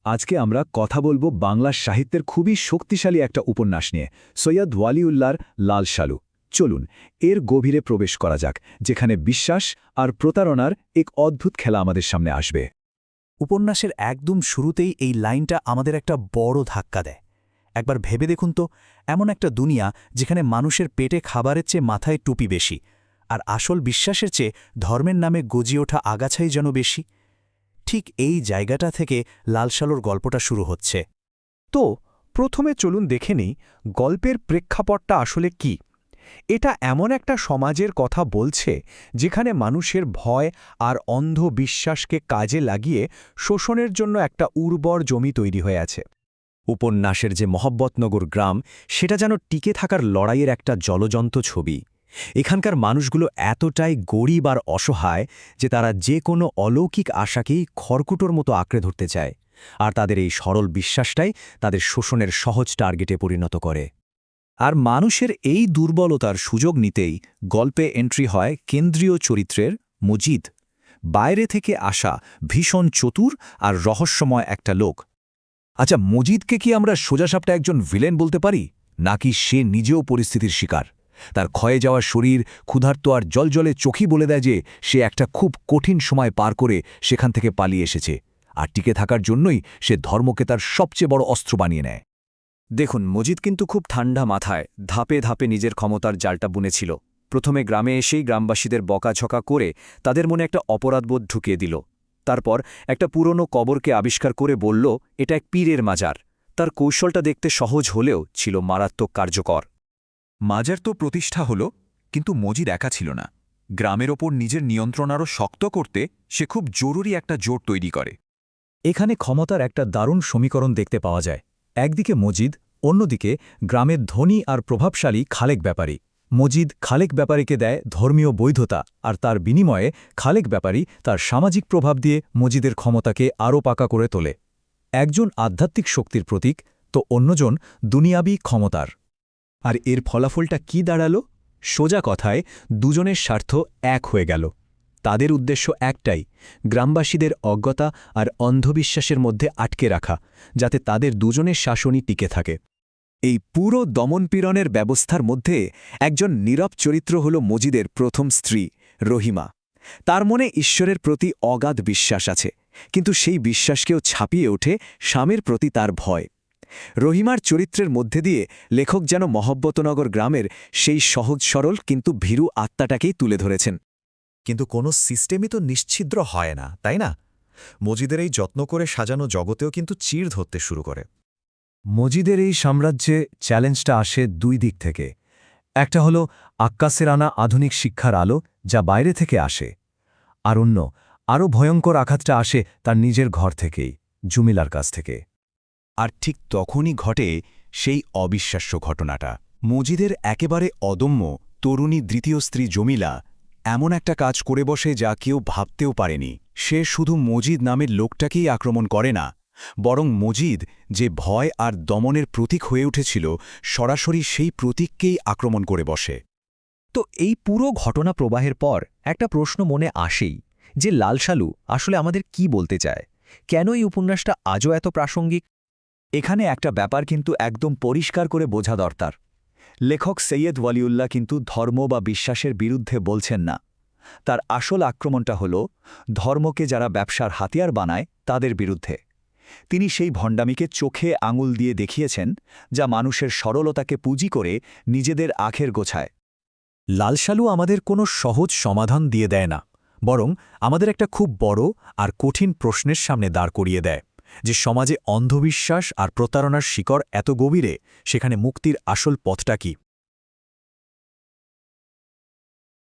আজকে আমরা কথা বলবো বাংলা সাহিত্যের খুবই শক্তিশালী একটা উপন্যাস নিয়ে, সৈয়দ ওয়ালিউল্লাহর লাল সালু। চলুন এর গভীরে প্রবেশ করা যাক, যেখানে বিশ্বাস আর প্রতারণার এক অদ্ভুত খেলা আমাদের সামনে আসবে। উপন্যাসের একদম শুরুতেই এই লাইনটা আমাদের একটা বড় ধাক্কা দেয়। একবার ভেবে দেখুন তো, এমন একটা দুনিয়া যেখানে মানুষের পেটে খাবারের চেয়ে মাথায় টুপি বেশি, আর আসল বিশ্বাসের চেয়ে ধর্মের নামে গজিয়ে ওঠা আগাছাই যেন বেশি। ঠিক এই জায়গাটা থেকে লাল সালুর গল্পটা শুরু হচ্ছে। তো প্রথমে চলুন দেখে নিই গল্পের প্রেক্ষাপটটা আসলে কি। এটা এমন একটা সমাজের কথা বলছে যেখানে মানুষের ভয় আর অন্ধ বিশ্বাসকে কাজে লাগিয়ে শোষণের জন্য একটা উর্বর জমি তৈরি হয়ে আছে। উপন্যাসের যে মহব্বতনগর গ্রাম, সেটা যেন টিকে থাকার লড়াইয়ের একটা জলজন্ত ছবি। এখানকার মানুষগুলো এতটাই গরিব আর অসহায় যে তারা যে কোনো অলৌকিক আশাকেই খড়কুটোর মতো আঁকড়ে ধরতে চায়, আর তাদের এই সরল বিশ্বাসটাই তাদের শোষণের সহজ টার্গেটে পরিণত করে। আর মানুষের এই দুর্বলতার সুযোগ নিতেই গল্পে এন্ট্রি হয় কেন্দ্রীয় চরিত্রের মজিদ। বাইরে থেকে আসা ভীষণ চতুর আর রহস্যময় একটা লোক। আচ্ছা, মজিদকে কি আমরা সোজাসাপটা একজন ভিলেন বলতে পারি, নাকি সে নিজেও পরিস্থিতির শিকার? তার ক্ষয়ে যাওয়া শরীর, ক্ষুধার্ত আর জলজলে চোখই বলে দেয় যে সে একটা খুব কঠিন সময় পার করে সেখান থেকে পালিয়ে এসেছে, আর টিকে থাকার জন্যই সে ধর্মকে তার সবচেয়ে বড় অস্ত্র বানিয়ে নেয়। দেখুন, মজিদ কিন্তু খুব ঠান্ডা মাথায় ধাপে ধাপে নিজের ক্ষমতার জালটা বুনেছিল। প্রথমে গ্রামে এসেই গ্রামবাসীদের বকাঝকা করে তাদের মনে একটা অপরাধবোধ ঢুকিয়ে দিল। তারপর একটা পুরনো কবরকে আবিষ্কার করে বলল এটা এক পীরের মাজার। তার কৌশলটা দেখতে সহজ হলেও ছিল মারাত্মক কার্যকর। মাজার তো প্রতিষ্ঠা হল, কিন্তু মজিদ একা ছিল না। গ্রামের ওপর নিজের নিয়ন্ত্রণ আরও শক্ত করতে সে খুব জরুরি একটা জোট তৈরি করে। এখানে ক্ষমতার একটা দারুণ সমীকরণ দেখতে পাওয়া যায়। একদিকে মজিদ, অন্যদিকে গ্রামের ধনী আর প্রভাবশালী খালেক ব্যাপারী। মজিদ খালেক ব্যাপারীকে দেয় ধর্মীয় বৈধতা, আর তার বিনিময়ে খালেক ব্যাপারী তার সামাজিক প্রভাব দিয়ে মজিদের ক্ষমতাকে আরও পাকা করে তোলে। একজন আধ্যাত্মিক শক্তির প্রতীক, তো অন্যজন দুনিয়াবী ক্ষমতার। আর এর ফলাফলটা কি দাঁড়ালো? সোজা কথায়, দুজনের স্বার্থ এক হয়ে গেল। তাদের উদ্দেশ্য একটাই, গ্রামবাসীদের অজ্ঞতা আর অন্ধবিশ্বাসের মধ্যে আটকে রাখা, যাতে তাদের দুজনের শাসনই টিকে থাকে। এই পুরো দমনপীড়নের ব্যবস্থার মধ্যে একজন নীরব চরিত্র হল মজিদের প্রথম স্ত্রী রহিমা। তার মনে ঈশ্বরের প্রতি অগাধ বিশ্বাস আছে, কিন্তু সেই বিশ্বাসকেও ছাপিয়ে ওঠে স্বামীর প্রতি তার ভয়। রহিমার চরিত্রের মধ্যে দিয়ে লেখক যেন মহব্বতনগর গ্রামের সেই সহজ সরল কিন্তু ভীরু আত্মাটাকেই তুলে ধরেছেন। কিন্তু কোনো সিস্টেমই তো নিশ্ছিদ্র হয় না, তাই না? মজিদের এই যত্ন করে সাজানো জগতেও কিন্তু চিড় ধরতে শুরু করে। মজিদের এই সাম্রাজ্যে চ্যালেঞ্জটা আসে দুই দিক থেকে। একটা হলো আক্কাসের আনা আধুনিক শিক্ষার আলো, যা বাইরে থেকে আসে। আর অন্য, আরও ভয়ঙ্কর আঘাতটা আসে তার নিজের ঘর থেকেই, জুমিলার কাছ থেকে। আর ঠিক তখনই ঘটে সেই অবিশ্বাস্য ঘটনাটা। মজিদের একেবারে অদম্য তরুণী দ্বিতীয় স্ত্রী জমিলা এমন একটা কাজ করে বসে যা কেউ ভাবতেও পারেনি। সে শুধু মজিদ নামের লোকটাকেই আক্রমণ করে না, বরং মজিদ যে ভয় আর দমনের প্রতীক হয়ে উঠেছিল, সরাসরি সেই প্রতীককেই আক্রমণ করে বসে। তো এই পুরো ঘটনা প্রবাহের পর একটা প্রশ্ন মনে আসেই, যে লাল সালু আসলে আমাদের কি বলতে চায়? কেন এই উপন্যাসটা আজও এত প্রাসঙ্গিক? এখানে একটা ব্যাপার কিন্তু একদম পরিষ্কার করে বোঝা দরকার। লেখক সৈয়দ ওয়ালিউল্লাহ কিন্তু ধর্ম বা বিশ্বাসের বিরুদ্ধে বলছেন না। তার আসল আক্রমণটা হল ধর্মকে যারা ব্যবসার হাতিয়ার বানায় তাদের বিরুদ্ধে। তিনি সেই ভণ্ডামিকে চোখে আঙুল দিয়ে দেখিয়েছেন, যা মানুষের সরলতাকে পুঁজি করে নিজেদের আখের গোছায়। লাল সালু আমাদের কোনো সহজ সমাধান দিয়ে দেয় না, বরং আমাদের একটা খুব বড় আর কঠিন প্রশ্নের সামনে দাঁড় করিয়ে দেয়, যে সমাজে অন্ধবিশ্বাস আর প্রতারণার শিকড় এত গভীরে, সেখানে মুক্তির আসল পথটা কি।